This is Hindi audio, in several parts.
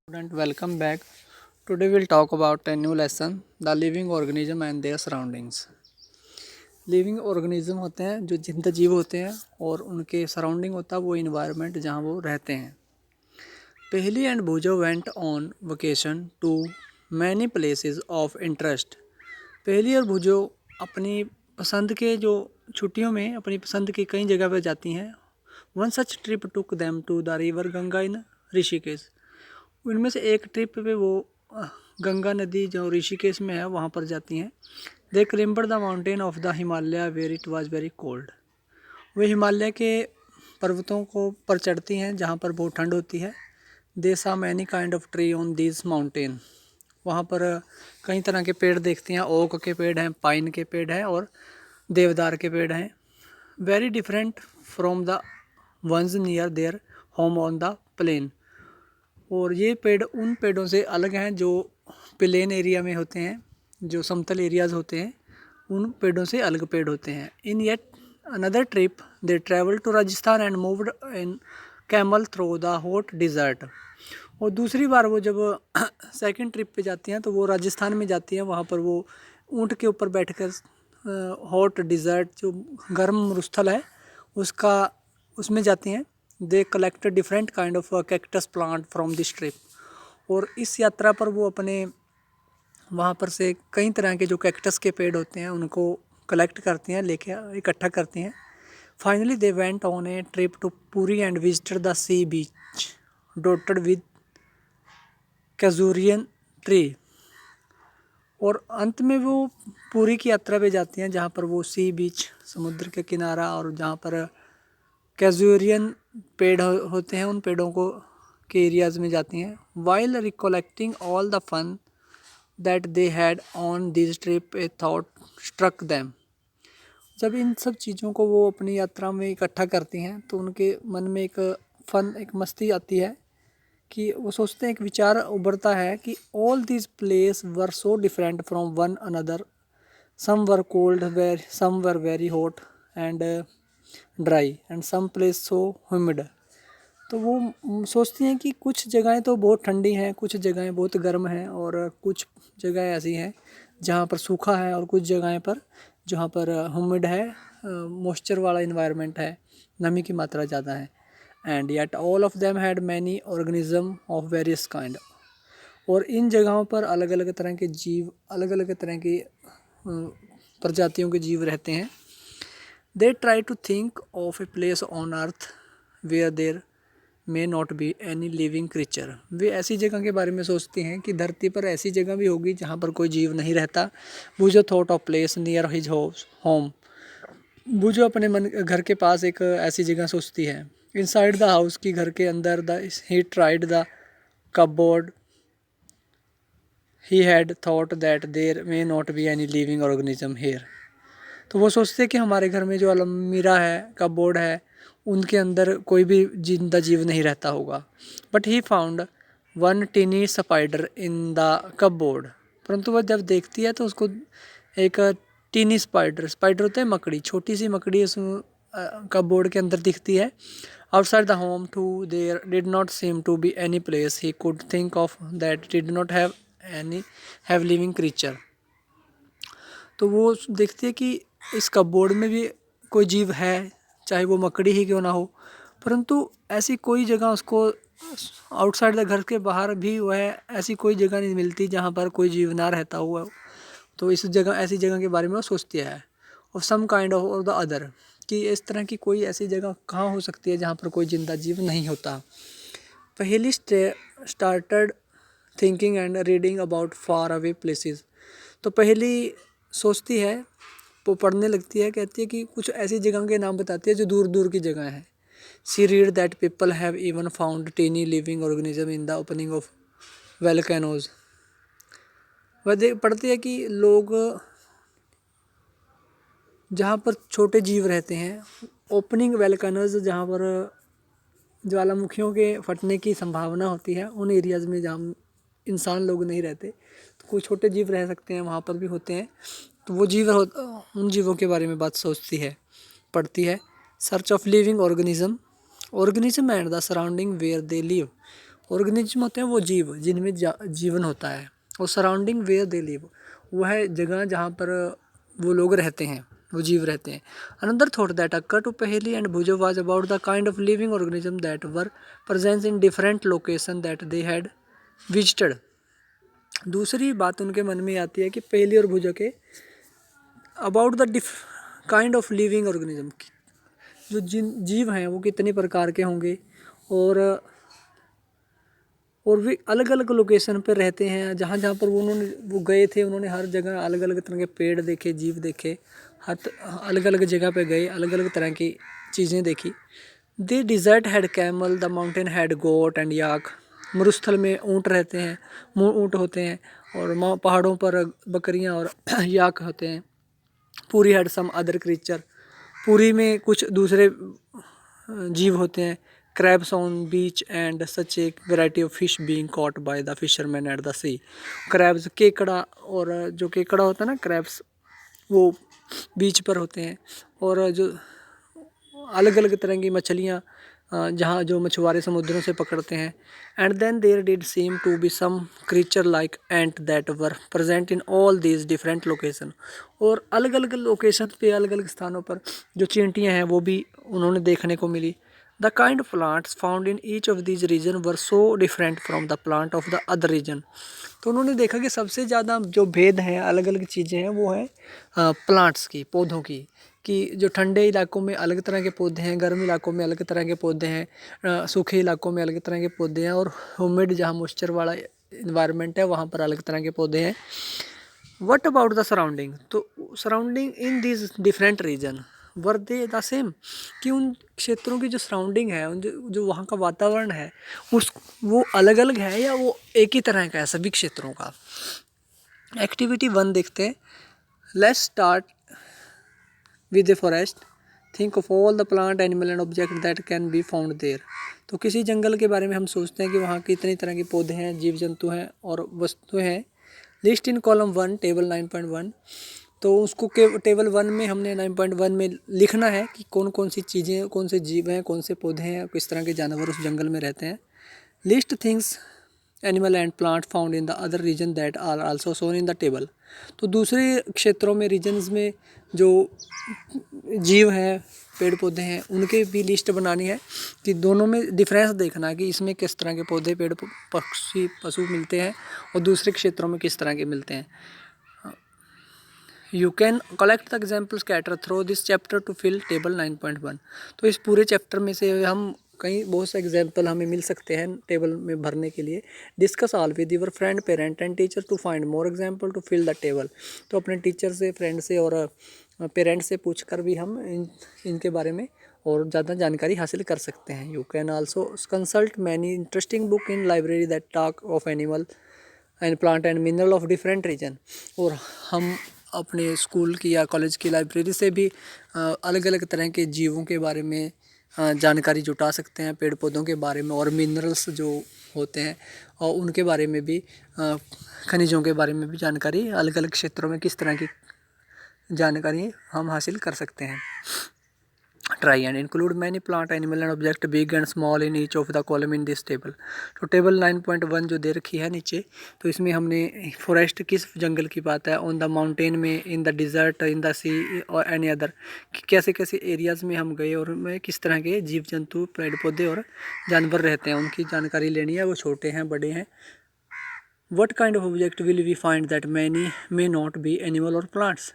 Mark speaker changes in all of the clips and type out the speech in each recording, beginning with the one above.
Speaker 1: Student, welcome back. Today we'll talk about a new lesson, the living organism and their surroundings. Living organism होते हैं जो जिंदा जीव होते हैं और उनके सराउंडिंग होता है वो इन्वायरमेंट जहाँ वो रहते हैं. Paheli and Bhoojo went on vacation to many places of interest. Paheli और भूजो अपनी पसंद के जो छुट्टियों में अपनी पसंद की कई जगह पर जाती हैं. One such trip took them to the river Ganga in Rishikesh. उनमें से एक ट्रिप पे वो गंगा नदी जो ऋषिकेश में है वहाँ पर जाती हैं. They climbed the mountain of the Himalaya where it was very cold. वे हिमालय के पर्वतों को पर चढ़ती हैं जहाँ पर बहुत ठंड होती है. दे सा many kind of tree on this mountain. वहाँ पर कई तरह के पेड़ देखती हैं. ओक के पेड़ हैं, पाइन के पेड़ हैं और देवदार के पेड़ हैं. Very different from the ones near their home on the plain. और ये पेड़ उन पेड़ों से अलग हैं जो प्लेन एरिया में होते हैं, जो समतल एरियाज़ होते हैं उन पेड़ों से अलग पेड़ होते हैं. In yet another trip they travel to Rajasthan and moved in camel through the hot desert. और दूसरी बार वो जब सेकंड ट्रिप पे जाती हैं तो वो राजस्थान में जाती हैं. वहाँ पर वो ऊँट के ऊपर बैठकर हॉट डिज़र्ट जो गर्म मरुस्थल है उसमें जाती हैं. They collected different kind of cactus plant from this trip. और इस यात्रा पर वो अपने वहाँ पर से कई तरह के जो कैक्टस के पेड़ होते हैं उनको कलेक्ट करती हैं, लेके इकट्ठा करती हैं. Finally they went on a trip to Puri and visited the sea beach dotted with casuarina tree. और अंत में वो पुरी की यात्रा पे जाती हैं जहाँ पर वो सी बीच समुद्र के किनारा और जहाँ पर कैजूरियन पेड़ होते हैं उन पेड़ों को के एरियाज़ में जाती हैं. While recollecting all the fun that they had on this trip a thought struck them. जब इन सब चीज़ों को वो अपनी यात्रा में इकट्ठा करती हैं तो उनके मन में एक मस्ती आती है कि वो सोचते हैं, एक विचार उभरता है कि all this place were so different from one another. Some were cold where some were very hot and dry and some place so humid. तो वो सोचती हैं कि कुछ जगहें तो बहुत ठंडी हैं, कुछ जगहें बहुत गर्म हैं और कुछ जगहें ऐसी हैं जहाँ पर सूखा है और कुछ जगहें पर जहाँ पर ह्यूमिड है, मॉइस्चर वाला इन्वायरमेंट है, नमी की मात्रा ज़्यादा है. And yet all of them had many organism of various kind. और इन जगहों पर अलग अलग तरह के जीव, अलग अलग तरह की प्रजातियों के जीव रहते हैं. They try to think of a place on earth where there may not be any living creature. वे ऐसी जगह के बारे में सोचती हैं कि धरती पर ऐसी जगह भी होगी जहाँ पर कोई जीव नहीं रहता. Boojho thought of place near his home. Boojho अपने मन घर के पास एक ऐसी जगह सोचती है. इनसाइड द हाउस की घर के अंदर ही tried the cupboard. He had thought that there may not be any living organism here. तो वो सोचते हैं कि हमारे घर में जो अलमीरा है, कपबोर्ड है, उनके अंदर कोई भी जिंदा जीव नहीं रहता होगा. But he found one tiny spider in the cupboard. परंतु वह जब देखती है तो उसको एक टीनी स्पाइडर होता है मकड़ी, छोटी सी मकड़ी उस कपबोर्ड के अंदर दिखती है. Outside the home too there did not seem to be any place he could think of that did not have living creature. तो वो देखती है कि इस कपबोर्ड में भी कोई जीव है, चाहे वो मकड़ी ही क्यों ना हो. परंतु ऐसी कोई जगह उसको आउटसाइड द घर के बाहर भी वह ऐसी कोई जगह नहीं मिलती जहाँ पर कोई जीव ना रहता हुआ. तो ऐसी जगह के बारे में वो सोचती है. और सम काइंड ऑफ और द अदर, कि इस तरह की कोई ऐसी जगह कहाँ हो सकती है जहाँ पर कोई जिंदा जीव नहीं होता. पहली started thinking and reading about far away places. तो पहली सोचती है, वो पढ़ने लगती है, कहती है कि कुछ ऐसी जगह के नाम बताती है जो दूर दूर की जगह है. She read that people have even found tiny living organism in the opening of volcanoes. वह पढ़ती है कि लोग जहाँ पर छोटे जीव रहते हैं, ओपनिंग वेलकैनोज जहाँ पर ज्वालामुखियों के फटने की संभावना होती है, उन एरियाज़ में जहाँ इंसान लोग नहीं रहते तो कोई छोटे जीव रह सकते हैं, वहाँ पर भी होते हैं. तो वो उन जीवों के बारे में बात सोचती है, पढ़ती है. Search of living organism and the surrounding where they live. Organism होते हैं वो जीव जिनमें जीवन होता है। और सराउंडिंग वेयर दे लिव, वो है जगह जहाँ पर वो लोग रहते हैं, वो जीव रहते हैं। Another thought that occur to Paheli and Boojho was about the kind of living organism that were present in different location that they had visited. दूसरी बात उनके मन में आती है कि पहेली और भुजो के about the kind of living organism, जो जिन जीव हैं वो कितने प्रकार के होंगे, और भी अलग अलग लोकेशन पर रहते हैं। जहाँ जहाँ पर वो गए थे, उन्होंने हर जगह अलग अलग तरह के पेड़ देखे, जीव देखे, हर अलग अलग जगह पे गए, अलग अलग तरह की चीज़ें देखी। The desert had camel, the mountain had goat and yak. मरुस्थल में ऊँट रहते हैं, ऊँट होते हैं, और पहाड़ों पर बकरियाँ और याक होते हैं। पूरी हैड सम अदर क्रीचर, पूरी में कुछ दूसरे जीव होते हैं। Crabs on beach and such a variety of fish being caught by the fisherman at the sea. Crabs, केकड़ा, और जो केकड़ा होता है ना, क्रैब्स, वो बीच पर होते हैं। और जो अलग अलग तरह की मछलियाँ जहाँ जो मछुआरे समुद्रों से पकड़ते हैं। And then there did seem to be some creature like ant that were present in all these different location. और अलग अलग लोकेशन पे, अलग अलग स्थानों पर जो चींटियाँ हैं वो भी उन्होंने देखने को मिली। The kind of plants found in each of these region were so different from the plant of the other region. तो उन्होंने देखा कि सबसे ज़्यादा जो भेद हैं, अलग अलग चीज़ें हैं, वो है प्लांट्स की, पौधों की। कि जो ठंडे इलाकों में अलग तरह के पौधे हैं, गर्म इलाकों में अलग तरह के पौधे हैं, सूखे इलाकों में अलग तरह के पौधे हैं, और ह्यूमिड जहाँ मॉइस्चर वाला इन्वायरमेंट है वहाँ पर अलग तरह के पौधे हैं। व्हाट अबाउट द सराउंडिंग, तो surrounding in this different region were they the same, कि उन क्षेत्रों की जो सराउंडिंग है, उन जो वहाँ का वातावरण है, उस वो अलग अलग है या वो एक ही तरह का है सभी क्षेत्रों का। एक्टिविटी 1 देखते हैं। Let's start with a forest, think of all the plant, animal and object that can be found there. तो किसी जंगल के बारे में हम सोचते हैं कि वहाँ कितनी तरह के पौधे हैं, जीव जंतु हैं और वस्तुएं हैं। लिस्ट इन कॉलम 1 टेबल 9.1। तो उसको टेबल 1 में हमने 9.1 में लिखना है कि कौन कौन सी चीज़ें, कौन से जीव हैं, कौन से पौधे हैं, किस तरह के जानवर उस जंगल में रहते हैं। List things animal and plant found in the other region that are also shown in the table. तो दूसरे क्षेत्रों में, रीजन्स में जो जीव हैं, पेड़ पौधे हैं, उनके भी लिस्ट बनानी है कि दोनों में डिफरेंस देखना है कि इसमें किस तरह के पौधे, पेड़, पक्षी, पशु मिलते हैं और दूसरे क्षेत्रों में किस तरह के मिलते हैं। You can collect the example scatter through this chapter to fill table 9.1। तो इस पूरे चैप्टर में से हम बहुत से एग्जाम्पल हमें मिल सकते हैं टेबल में भरने के लिए। Discuss all with your friend, parent and teacher to find more example to fill the table. तो अपने टीचर से, फ्रेंड से और पेरेंट्स से पूछकर भी हम इनके बारे में और ज़्यादा जानकारी हासिल कर सकते हैं। You can also consult many interesting book in library that talk of animal and plant and mineral of different region. और हम अपने स्कूल की या कॉलेज की लाइब्रेरी से भी अलग अलग तरह के जीवों के बारे में जानकारी जुटा सकते हैं, पेड़ पौधों के बारे में और मिनरल्स जो होते हैं और उनके बारे में भी, खनिजों के बारे में भी जानकारी, अलग अलग क्षेत्रों में किस तरह की जानकारी हम हासिल कर सकते हैं। Try and include many plant, animal and object big and small in each of the column in this table. तो टेबल 9.1 जो दे रखी है नीचे, तो इसमें हमने फॉरेस्ट किस जंगल की बात है, ऑन द माउंटेन में, in the desert, in the sea और एनी अदर, कैसे कैसे एरियाज़ में हम गए और में किस तरह के जीव जंतु, पेड़ पौधे और जानवर रहते हैं, उनकी जानकारी लेनी है, वो छोटे हैं, बड़े हैं। What kind of object will we find that many may not be animal और प्लांट्स।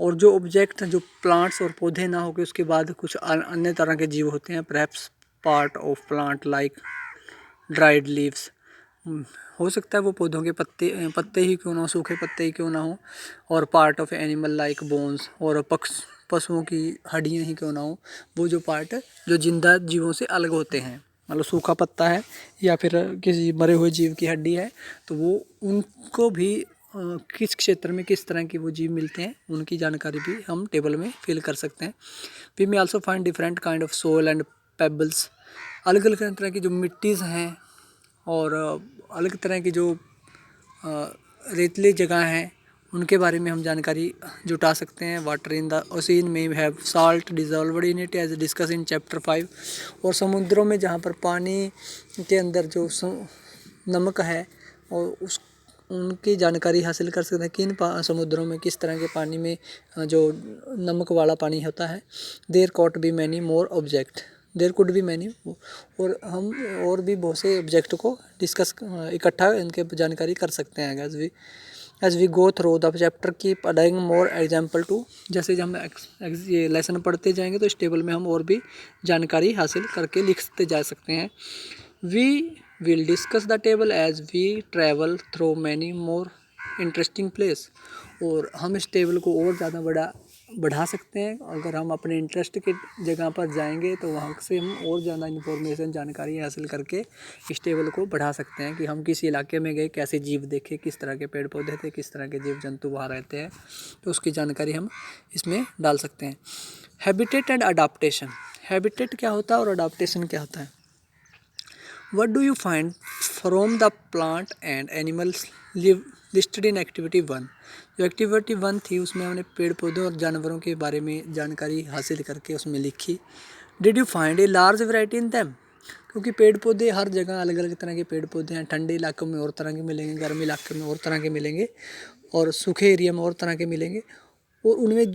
Speaker 1: और जो ऑब्जेक्ट, जो प्लांट्स और पौधे ना होकर उसके बाद कुछ अन्य तरह के जीव होते हैं, perhaps part of plant like dried leaves. हो सकता है वो पौधों के पत्ते ही क्यों ना हो, सूखे पत्ते ही क्यों ना हो, और part of animal like bones, और पशुओं की हड्डियाँ ही क्यों ना हो। वो जो पार्ट जो जिंदा जीवों से अलग होते हैं, मतलब सूखा पत्ता है या फिर किसी मरे हुए जीव की हड्डी है, तो वो उनको भी किस क्षेत्र में किस तरह के वो जीव मिलते हैं, उनकी जानकारी भी हम टेबल में फिल कर सकते हैं। We may also find different kind of soil and pebbles. अलग अलग तरह की जो मिट्टीज़ हैं और अलग तरह की जो रेतली जगह हैं, उनके बारे में हम जानकारी जुटा सकते हैं। वाटर इन द ओशियन में have salt dissolved in it as discuss in chapter 5। और समुद्रों में जहाँ पर पानी के अंदर जो नमक है और उस उनकी जानकारी हासिल कर सकते हैं। किन समुद्रों में किस तरह के पानी में जो नमक वाला पानी होता है। There could be many more object, there could be many, और हम और भी बहुत से ऑब्जेक्ट को डिस्कस इकट्ठा इनके जानकारी कर सकते हैं। As we go through the chapter keep adding more example to, जैसे जब हम ये लेसन पढ़ते जाएंगे तो इस टेबल में हम और भी जानकारी हासिल करके लिखते जा सकते हैं। We will discuss the table as we travel through many more interesting place, और हम इस टेबल को और ज़्यादा बढ़ा सकते हैं। अगर हम अपने इंटरेस्ट के जगह पर जाएंगे तो वहाँ से हम और ज़्यादा इन्फॉर्मेशन जानकारी हासिल करके इस टेबल को बढ़ा सकते हैं कि हम किस इलाके में गए, कैसे जीव देखे, किस तरह के पेड़ पौधे थे, किस तरह के जीव जंतु वहाँ रहते हैं, तो उसकी जानकारी हम इसमें डाल सकते हैं। हैबिटेट एंड अडाप्टेशन, हैबिटेट क्या होता है और अडाप्टेशन क्या होता है। What do you find from the plant and animals live listed in activity 1? जो एक्टिविटी 1 थी उसमें हमने पेड़ पौधों और जानवरों के बारे में जानकारी हासिल करके उसमें लिखी। Did you find a large variety in them? क्योंकि पेड़ पौधे हर जगह अलग अलग तरह के पेड़ पौधे हैं। ठंडे इलाकों में और तरह के मिलेंगे, गर्म इलाके में और तरह के मिलेंगे, और सूखे एरिया में और तरह के मिलेंगे। और उनमें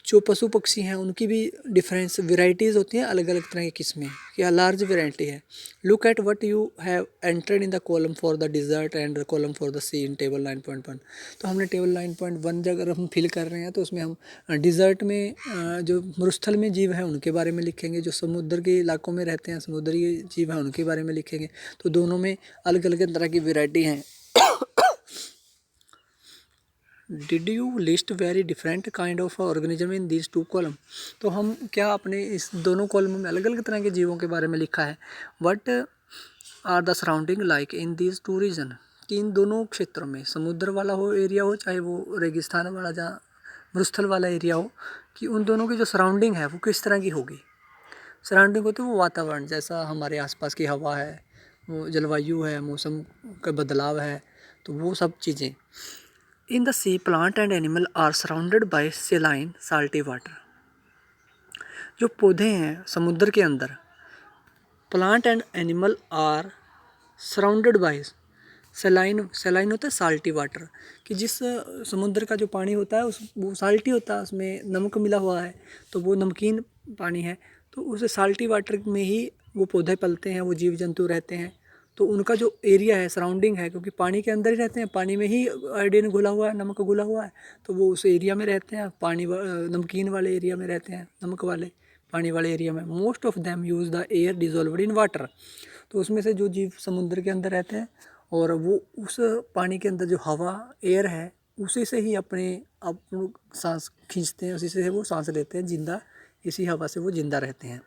Speaker 1: जो पशु पक्षी हैं उनकी भी डिफरेंस वेराइटीज़ होती हैं, अलग अलग तरह की किस्में, या लार्ज वेराइटी है। Look at what you have entered in the column for the desert and the column for the sea in table 9.1। तो हमने टेबल 9.1 अगर हम फिल कर रहे हैं तो उसमें हम डिज़र्ट में जो मरुस्थल में जीव हैं उनके बारे में लिखेंगे, जो समुद्र के इलाकों में रहते हैं समुद्री जीव हैं उनके बारे में लिखेंगे। तो दोनों में अलग अलग तरह की वेराइटी हैं। Did you list very different kind of organism in these 2 column. तो हम क्या अपने इस दोनों कॉलमों में अलग अलग तरह के जीवों के बारे में लिखा है। What are the surrounding like in these 2 region, कि इन दोनों क्षेत्रों में समुद्र वाला हो एरिया हो चाहे वो रेगिस्तान वाला जहाँ मरुस्थल वाला एरिया हो, कि उन दोनों की जो सराउंडिंग है वो किस तरह की होगी। सराउंडिंग होती है वो वातावरण, जैसा हमारे आसपास की हवा है, वो जलवायु है, मौसम का बदलाव है, तो वो सब चीज़ें। In the sea, plant and animal are surrounded by saline salty water। जो पौधे हैं समुद्र के अंदर, plant and animal are surrounded by saline, saline होता है साल्टी वाटर, कि जिस समुद्र का जो पानी होता है वो साल्टी होता है, उसमें नमक मिला हुआ है, तो वो नमकीन पानी है। तो उस साल्टी वाटर में ही वो पौधे पलते हैं, वो जीव जंतु रहते हैं। तो उनका जो एरिया है सराउंडिंग है, क्योंकि पानी के अंदर ही रहते हैं, पानी में ही आयोडीन घुला हुआ है, नमक घुला हुआ है, तो वो उस एरिया में रहते हैं, नमकीन वाले एरिया में रहते हैं, नमक वाले पानी वाले एरिया में। Most of them use the air dissolved in water. तो उसमें से जो जीव समुद्र के अंदर रहते हैं और वो उस पानी के अंदर जो हवा एयर है उसी से ही अपने आप सांस खींचते हैं, उसी से वो सांस लेते हैं, जिंदा इसी हवा से वो जिंदा रहते हैं।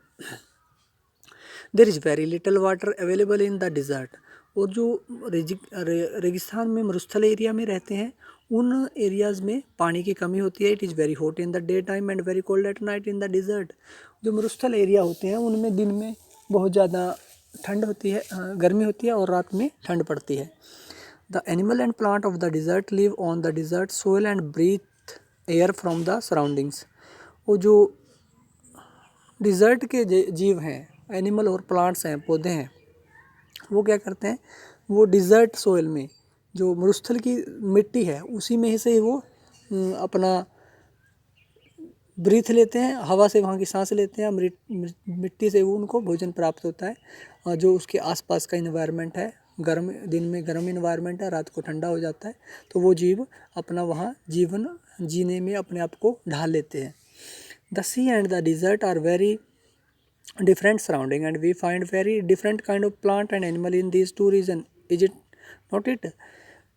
Speaker 1: There is very little water available in the desert. और जो रेगिस्तान में मरुस्थल एरिया में रहते हैं उन एरियाज़ में पानी की कमी होती है। It is very hot in the day time and very cold at night in the desert. जो मरुस्थल एरिया होते हैं उनमें दिन में बहुत ज़्यादा ठंड होती है, गर्मी होती है, और रात में ठंड पड़ती है। The animal and plant of the desert live on the desert soil and breathe air from the surroundings. वो जो डिज़र्ट के जीव हैं, एनिमल और प्लांट्स हैं, पौधे हैं, वो क्या करते हैं, वो डिज़र्ट सोइल में जो मरुस्थल की मिट्टी है उसी में से ही वो अपना ब्रीथ लेते हैं, हवा से वहाँ की सांस लेते हैं, मिट्टी से वो उनको भोजन प्राप्त होता है। और जो उसके आसपास का इन्वायरमेंट है, गर्म दिन में गर्म इन्वायरमेंट है, रात को ठंडा हो जाता है, तो वो जीव अपना वहाँ जीवन जीने में अपने आप को ढाल लेते हैं। The sea and the desert are very different surrounding and we find very different kind of plant and animal in these 2 region, is it not it।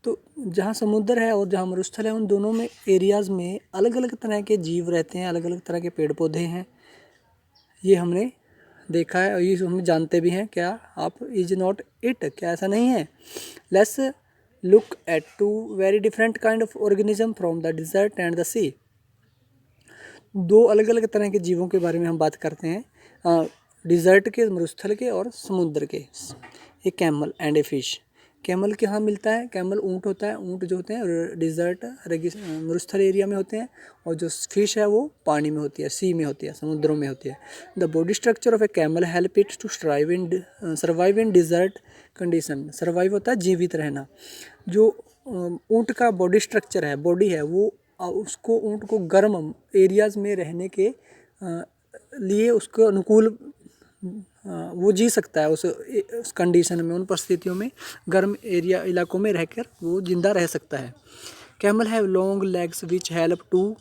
Speaker 1: तो जहाँ समुद्र है और जहाँ मरुस्थल है उन दोनों में एरियाज़ में अलग अलग तरह के जीव रहते हैं, अलग अलग तरह के पेड़ पौधे हैं। ये हमने देखा है और ये हम जानते भी हैं। क्या आप इज नॉट इट, क्या ऐसा नहीं है। Let's look at 2 very different kind of organism from the desert and the sea. 2 अलग अलग तरह के जीवों के बारे में हम बात करते हैं, डिज़र्ट के, मरुस्थल के और समुद्र के। A camel and a fish. Camel कहाँ मिलता है? कैमल ऊँट होता है, ऊँट जो होते हैं डिजर्ट मरुस्थल एरिया में होते हैं, और जो फिश है वो पानी में होती है, सी में होती है, समुद्रों में होती है। The body structure of a camel help it to survive in desert condition. Survive होता है जीवित रहना। जो ऊँट का बॉडी स्ट्रक्चर है, बॉडी है, वो उसको ऊँट को गर्म एरियाज में रहने के लिए उसको अनुकूल वो जी सकता है उस कंडीशन में, उन परिस्थितियों में, गर्म एरिया इलाकों में रहकर वो जिंदा रह सकता है। Camel have long legs which help to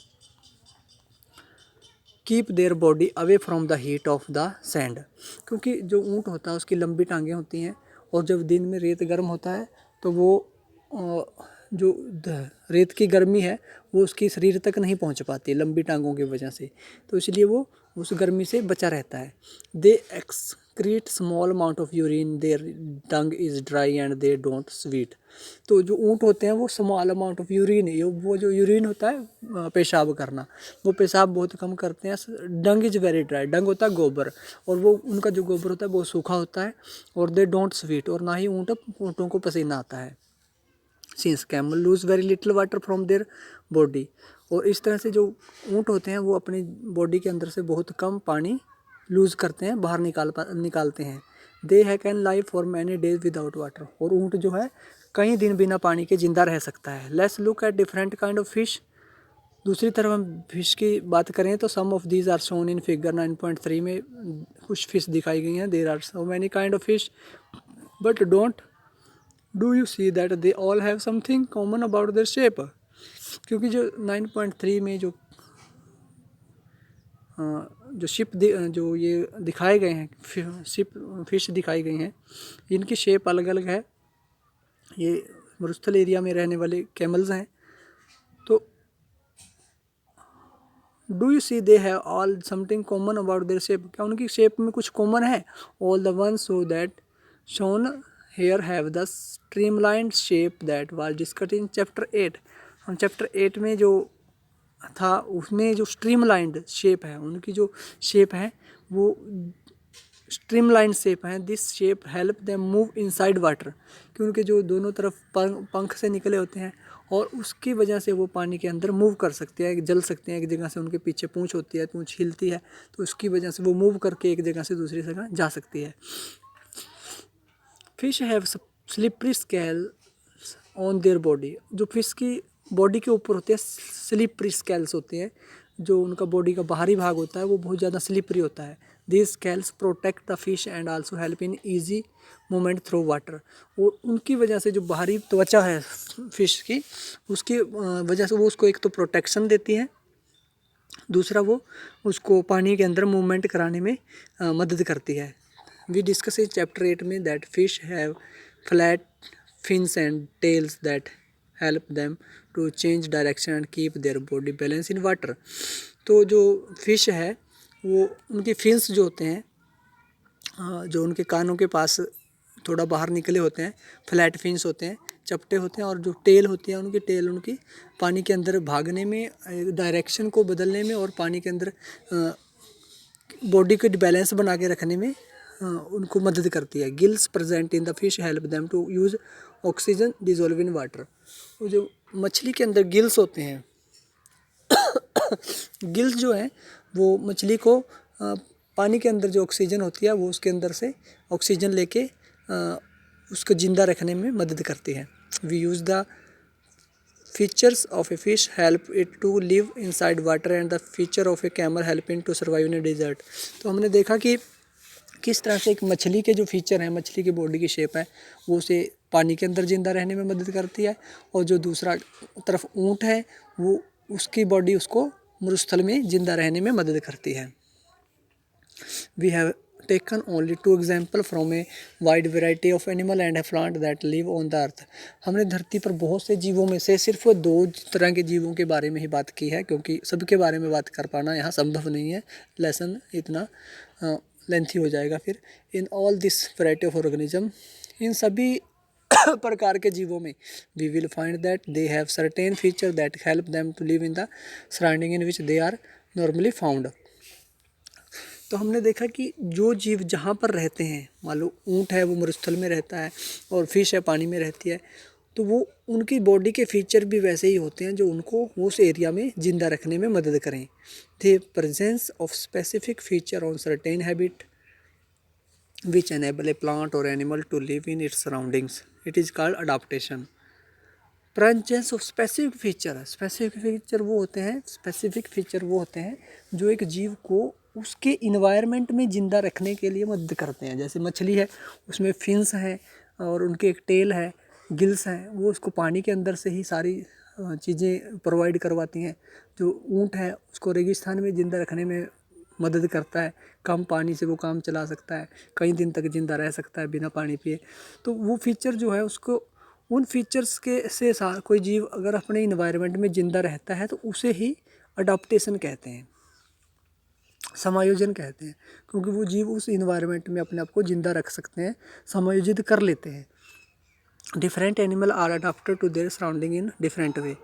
Speaker 1: keep their body away from the heat of the sand. क्योंकि जो ऊँट होता है उसकी लंबी टांगें होती हैं, और जब दिन में रेत गर्म होता है तो वो जो रेत की गर्मी है वो उसकी शरीर तक नहीं पहुंच पाती लंबी टांगों की वजह से, तो इसलिए वो उस गर्मी से बचा रहता है। They excrete small amount of urine, their tongue is dry and they don't sweat. तो जो ऊँट होते हैं वो स्मॉल अमाउंट ऑफ यूरिन, वो जो यूरिन होता है पेशाब करना, वो पेशाब बहुत कम करते हैं। डंग इज वेरी ड्राई, डंग होता है गोबर, और वो उनका जो गोबर होता है वो सूखा होता है। और दे डोंट स्वीट, और ना ही ऊँटों को पसीना आता है। Since camel lose very little water from their body. और इस तरह से जो ऊँट होते हैं वो अपनी बॉडी के अंदर से बहुत कम पानी लूज करते हैं, बाहर निकालते हैं। दे है can live for many days without water. और ऊँट जो है कई दिन बिना पानी के जिंदा रह सकता है। Let's look at different kind of fish. दूसरी तरफ हम फिश की बात करें तो some of these are shown in figure 9.3 में कुछ फिश दिखाई गई हैं। There are so many kind of fish but don't do you see that they all have something common about their shape. क्योंकि जो 9.3 में जो जो ये दिखाए गए हैं फिश दिखाई गई हैं, इनकी शेप अलग अलग है। ये मरुस्थल एरिया में रहने वाले कैमल्स हैं। तो do you see they have all something common about their shape. क्या उनकी शेप में कुछ कॉमन है? All the one so that shown here have the streamlined shape that was discussed in chapter 8। हम चैप्टर 8 में जो था उसमें जो स्ट्रीमलाइंड शेप है, उनकी जो शेप है वो स्ट्रीमलाइन शेप है। This shape help them move inside water. कि उनके जो दोनों तरफ पंख से निकले होते हैं, और उसकी वजह से वो पानी के अंदर मूव कर सकते हैं, जल सकते हैं। एक जगह से उनके पीछे पूंछ होती है, पूंछ हिलती है, तो उसकी वजह से वो मूव करके एक जगह से दूसरी जगह जा सकती है। Fish have slippery scale on their body. जो फिश की बॉडी के ऊपर होते हैं स्लिपरी स्केल्स होते हैं, जो उनका बॉडी का बाहरी भाग होता है वो बहुत ज़्यादा स्लिपरी होता है। This scales protect the fish and also help in easy movement through water. और उनकी वजह से जो बाहरी त्वचा है फिश की, उसकी वजह से वो उसको एक तो प्रोटेक्शन देती है, दूसरा वो उसको पानी के अंदर मूवमेंट कराने में मदद करती है। वी डिस्कस इन चैप्टर 8 में that fish have flat fins and tails that help them to change direction and keep their body balance in water। तो जो फिश है वो उनके फिन्स जो होते हैं, जो उनके कानों के पास थोड़ा बाहर निकले होते हैं, फ्लैट फिन्स होते हैं, चपटे होते हैं। और जो टेल होती है उनकी टेल उनकी पानी के अंदर भागने में, डायरेक्शन को बदलने में, और पानी के अंदर बॉडी को बैलेंस बना के रखने में उनको मदद करती है। Gills present in the fish help them to use oxygen dissolve in water. वो जो मछली के अंदर गिल्स होते हैं गिल्स जो है वो मछली को पानी के अंदर जो ऑक्सीजन होती है वो उसके अंदर से ऑक्सीजन लेके उसको ज़िंदा रखने में मदद करती है। We use the features of a fish help it to live inside water and the feature of a camel help in to survive in a desert. तो हमने देखा कि किस तरह से एक मछली के जो फीचर हैं, मछली की बॉडी की शेप है, वो उसे पानी के अंदर ज़िंदा रहने में मदद करती है। और जो दूसरा तरफ ऊँट है वो उसकी बॉडी उसको मरुस्थल में ज़िंदा रहने में मदद करती है। We have taken only 2 example from a wide variety of animal and plant that live on the earth. हमने धरती पर बहुत से जीवों में से सिर्फ 2 तरह के जीवों के बारे में ही बात की है, क्योंकि सबके बारे में बात कर पाना यहाँ संभव नहीं है, लेसन इतना लेंथी हो जाएगा फिर। In all this variety of organism, इन सभी प्रकार के जीवों में we will find that they have certain feature that help them to live in the surrounding in which they are normally found. तो हमने देखा कि जो जीव जहाँ पर रहते हैं, मान लो ऊँट है वो मरुस्थल में रहता है और फिश है पानी में रहती है, तो वो उनकी बॉडी के फीचर भी वैसे ही होते हैं जो उनको उस एरिया में ज़िंदा रखने में मदद करें। The presence of specific feature on certain habit which enable a plant or animal to live in its surroundings. It is called adaptation. Presence of specific feature वो होते हैं, स्पेसिफिक फीचर वो होते हैं जो एक जीव को उसके इन्वायरमेंट में ज़िंदा रखने के लिए मदद करते हैं। जैसे मछली है, उसमें फिन्स हैं और उनके एक टेल है, गिल्स हैं, वो उसको पानी के अंदर से ही सारी चीज़ें प्रोवाइड करवाती हैं। जो ऊँट है उसको रेगिस्तान में ज़िंदा रखने में मदद करता है, कम पानी से वो काम चला सकता है, कई दिन तक ज़िंदा रह सकता है बिना पानी पिए। तो वो फीचर जो है उसको उन फीचर्स के से कोई जीव अगर अपने इन्वायरमेंट में ज़िंदा रहता है तो उसे ही अडाप्टेशन कहते हैं, समायोजन कहते हैं, क्योंकि वो जीव उस इन्वायरमेंट में अपने आप को ज़िंदा रख सकते हैं, समायोजित कर लेते हैं। Different animal are adapted to their surrounding in different way.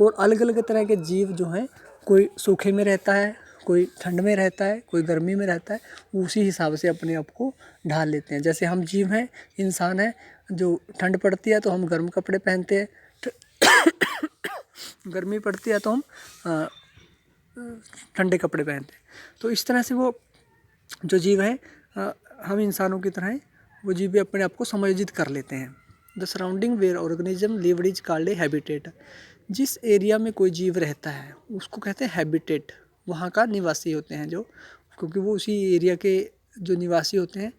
Speaker 1: और अलग अलग तरह के जीव जो हैं, कोई सूखे में रहता है, कोई ठंड में रहता है, कोई गर्मी में रहता है, उसी हिसाब से अपने आप को ढाल लेते हैं। जैसे हम जीव हैं, इंसान हैं, जो ठंड पड़ती है तो हम गर्म कपड़े पहनते हैं, गर्मी पड़ती है तो हम ठंडे कपड़े पहनते हैं। तो इस तरह से वो जो जीव है, हम इंसानों की तरह वो जीव भी अपने आप को समायोजित कर लेते हैं। The surrounding where organism lived is called a habitat. जिस एरिया में कोई जीव रहता है उसको कहते हैं हैबिटेट, वहाँ का निवासी होते हैं जो, क्योंकि वो उसी एरिया के जो निवासी होते हैं।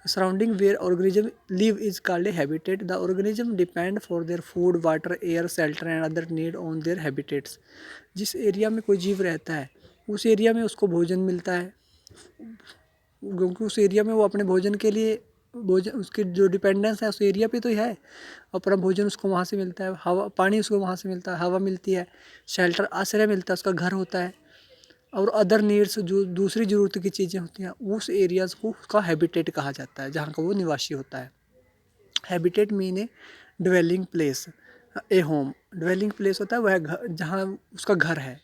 Speaker 1: Surrounding where organism live is called a habitat. The organism depend for their food, water, air, shelter and other need on their habitats. जिस एरिया में कोई जीव रहता है उस एरिया में उसको भोजन मिलता है, क्योंकि उस एरिया में वो अपने भोजन के लिए भोजन, उसकी जो डिपेंडेंस है उस एरिया पे तो ही है, अपना भोजन उसको वहाँ से मिलता है, हवा पानी उसको वहाँ से मिलता है, हवा मिलती है, शेल्टर आश्रय मिलता है, उसका घर होता है, और अदर नीड्स जो दूसरी ज़रूरत की चीज़ें होती हैं उस एरियाज़ को उसका हैबिटेट कहा जाता है, जहाँ का वो निवासी होता है। हैबिटेट मीन ए ड्वेलिंग प्लेस, ए होम। ड्वेलिंग प्लेस होता है वह घर जहाँ उसका घर है।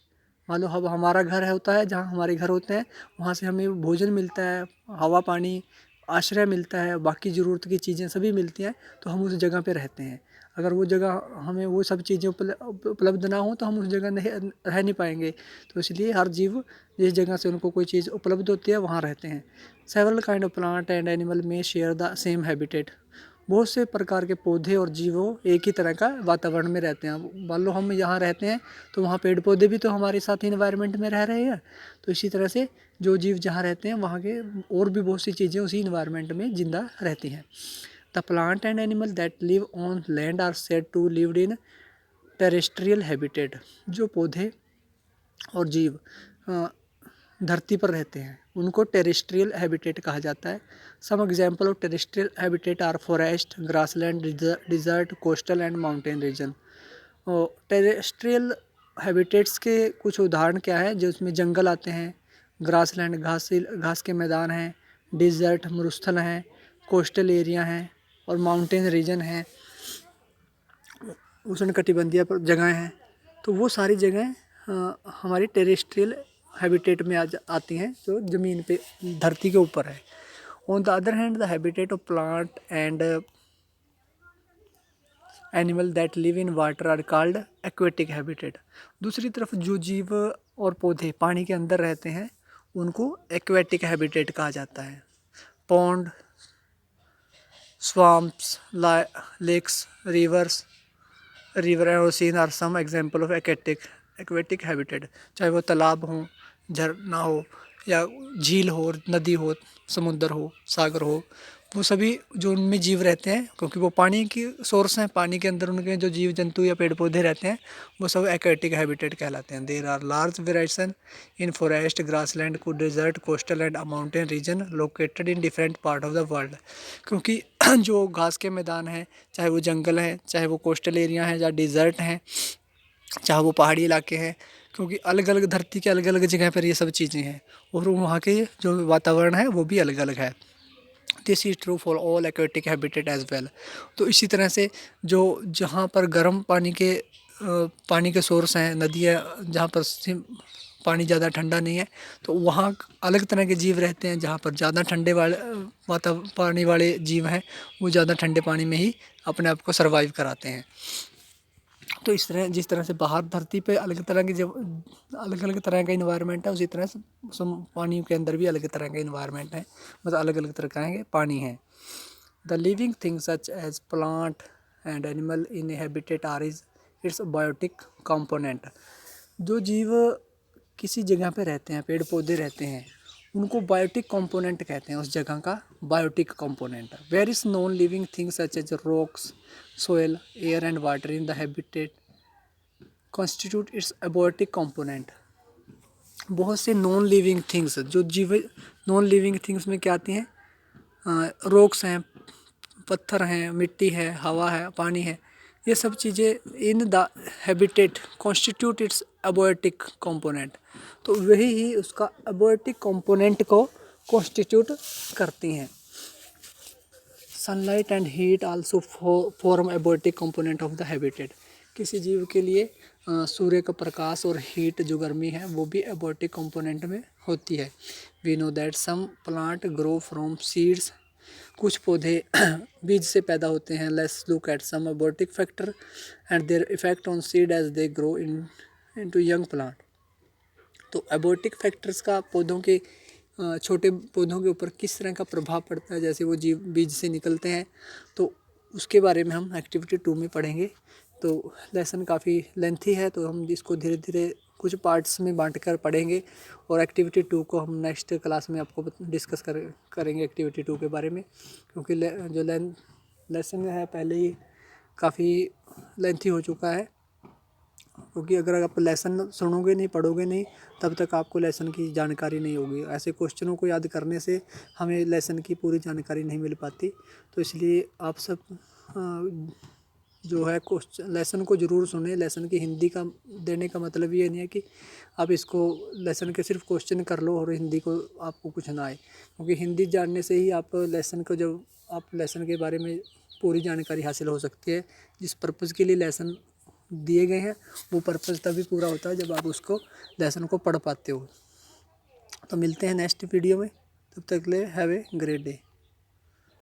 Speaker 1: मान लो अब हमारा घर है होता है, जहाँ हमारे घर होते हैं वहाँ से हमें भोजन मिलता है, हवा पानी आश्रय मिलता है, बाकी ज़रूरत की चीज़ें सभी मिलती हैं, तो हम उस जगह पे रहते हैं। अगर वो जगह हमें वो सब चीज़ें उपलब्ध ना हो तो हम उस जगह नहीं रह नहीं पाएंगे। तो इसलिए हर जीव जिस जगह से उनको कोई चीज़ उपलब्ध होती है वहाँ रहते हैं। Several kind of plant and animal में शेयर द सेम हैबिटेट। बहुत से प्रकार के पौधे और जीवों एक ही तरह का वातावरण में रहते हैं। मान लो हम यहाँ रहते हैं तो वहाँ पेड़ पौधे भी तो हमारे साथ इन्वायरमेंट में रह रहे हैं। तो इसी तरह से जो जीव जहाँ रहते हैं वहाँ के और भी बहुत सी चीज़ें उसी इन्वायरमेंट में जिंदा रहती हैं। The plant and animal that live on land are said to lived in terrestrial habitat. जो पौधे और जीव धरती पर रहते हैं उनको टेरेस्ट्रियल हैबिटेट कहा जाता है। Some example of terrestrial habitat are forest, grassland, desert, coastal and mountain region. और टेरेस्ट्रियल हैबिटेट्स के कुछ उदाहरण क्या है, जो उसमें जंगल आते हैं, ग्रासलैंड घास के मैदान हैं, डिजर्ट मरुस्थल हैं, कोस्टल एरिया हैं, और माउंटेन रीजन हैं, उष्णकटिबंधीय जगहें हैं। तो वो सारी जगहें हमारी टेरेस्ट्रियल हैबिटेट में आती हैं, जो ज़मीन पे धरती के ऊपर है। On the other hand the habitat of plant and animal that live in water are called aquatic habitat. दूसरी तरफ जो जीव और पौधे पानी के अंदर रहते हैं उनको एक्वेटिक हैबिटेट कहा जाता है। Pond, swamps, lakes, river and ocean are some example of aquatic habitat. चाहे वो तालाब हो, झरना हो, या झील हो, नदी हो, समुद्र हो, सागर हो, वो सभी जो उनमें जीव रहते हैं, क्योंकि वो पानी की सोर्स हैं, पानी के अंदर उनके जो जीव जंतु या पेड़ पौधे रहते हैं वो सब एक्वेटिक हैबिटेट कहलाते हैं। There are large variation in forest, grassland, desert, coastal and mountain region located in different part of the world. क्योंकि जो घास के मैदान हैं, चाहे वो जंगल हैं, चाहे वो कोस्टल एरिया हैं, या डिज़र्ट हैं, चाहे वो पहाड़ी इलाके हैं, क्योंकि अलग अलग धरती के अलग अलग जगह पर ये सब चीज़ें हैं, और वहाँ के जो वातावरण है वो भी अलग अलग है। This is true for all aquatic habitat as well. तो इसी तरह से जो जहाँ पर गर्म पानी के सोर्स हैं, नदियाँ जहाँ पर पानी ज़्यादा ठंडा नहीं है, तो वहाँ अलग तरह के जीव रहते हैं। जहाँ पर ज़्यादा ठंडे वाले पानी वाले जीव हैं, वो ज़्यादा ठंडे पानी में ही अपने आप को सर्वाइव कराते हैं। तो इस तरह जिस तरह से बाहर धरती पे अलग तरह की जब अलग अलग तरह का इन्वायरमेंट है, उसी तरह से पानी के अंदर भी अलग तरह का इन्वायरमेंट है, मतलब अलग अलग तरह का है पानी है। The living things such as plant and animal in habitat are is its biotic component. जो जीव किसी जगह पे रहते हैं, पेड़ पौधे रहते हैं, उनको बायोटिक कंपोनेंट कहते हैं, उस जगह का biotic component. Various non living things such as rocks, soil, air and water in the habitat constitute its abiotic component. बहुत से नॉन लिविंग थिंग्स, जो जीव नॉन लिविंग थिंग्स में क्या आती हैं, रॉक्स हैं, पत्थर हैं, मिट्टी है, हवा है, पानी है, ये सब चीज़ें इन the habitat constitute its abiotic component. तो वही ही उसका अबायोटिक कंपोनेंट को कॉन्स्टिट्यूट करती हैं। Sunlight and heat also form abiotic component of the habitat. किसी जीव के लिए सूर्य का प्रकाश और हीट जो गर्मी है, वो भी अबायोटिक कंपोनेंट में होती है। We know that some plant grow from seeds, कुछ पौधे बीज से पैदा होते हैं। Let's look at some abiotic factor and their effect on seed as they grow into young plant. तो अबायोटिक फैक्टर्स का पौधों के छोटे पौधों के ऊपर किस तरह का प्रभाव पड़ता है, जैसे वो जीव बीज से निकलते हैं, तो उसके बारे में हम एक्टिविटी 2 में पढ़ेंगे। तो लेसन काफ़ी लेंथी है, तो हम इसको धीरे धीरे कुछ पार्ट्स में बांट कर पढ़ेंगे, और एक्टिविटी 2 को हम नेक्स्ट क्लास में आपको डिस्कस करेंगे एक्टिविटी 2 के बारे में, क्योंकि जो लेसन है पहले ही काफ़ी लेंथी हो चुका है। क्योंकि अगर आप लेसन सुनोगे नहीं, पढ़ोगे नहीं, तब तक आपको लेसन की जानकारी नहीं होगी। ऐसे क्वेश्चनों को याद करने से हमें लेसन की पूरी जानकारी नहीं मिल पाती। तो इसलिए आप सब जो है क्वेश्चन लेसन को ज़रूर सुने। लेसन की हिंदी का देने का मतलब ये नहीं है कि आप इसको लेसन के सिर्फ क्वेश्चन कर लो और हिंदी को आपको कुछ ना आए, क्योंकि हिंदी जानने से ही आप लेसन को, जब आप लेसन के बारे में पूरी जानकारी हासिल हो सकती है। जिस पर्पज़ के लिए लेसन दिए गए हैं, वो पर्पज़ तभी पूरा होता है जब आप उसको लेसन को पढ़ पाते हो। तो मिलते हैं नेक्स्ट वीडियो में, तब तक के लिए हैव ए ग्रेट डे।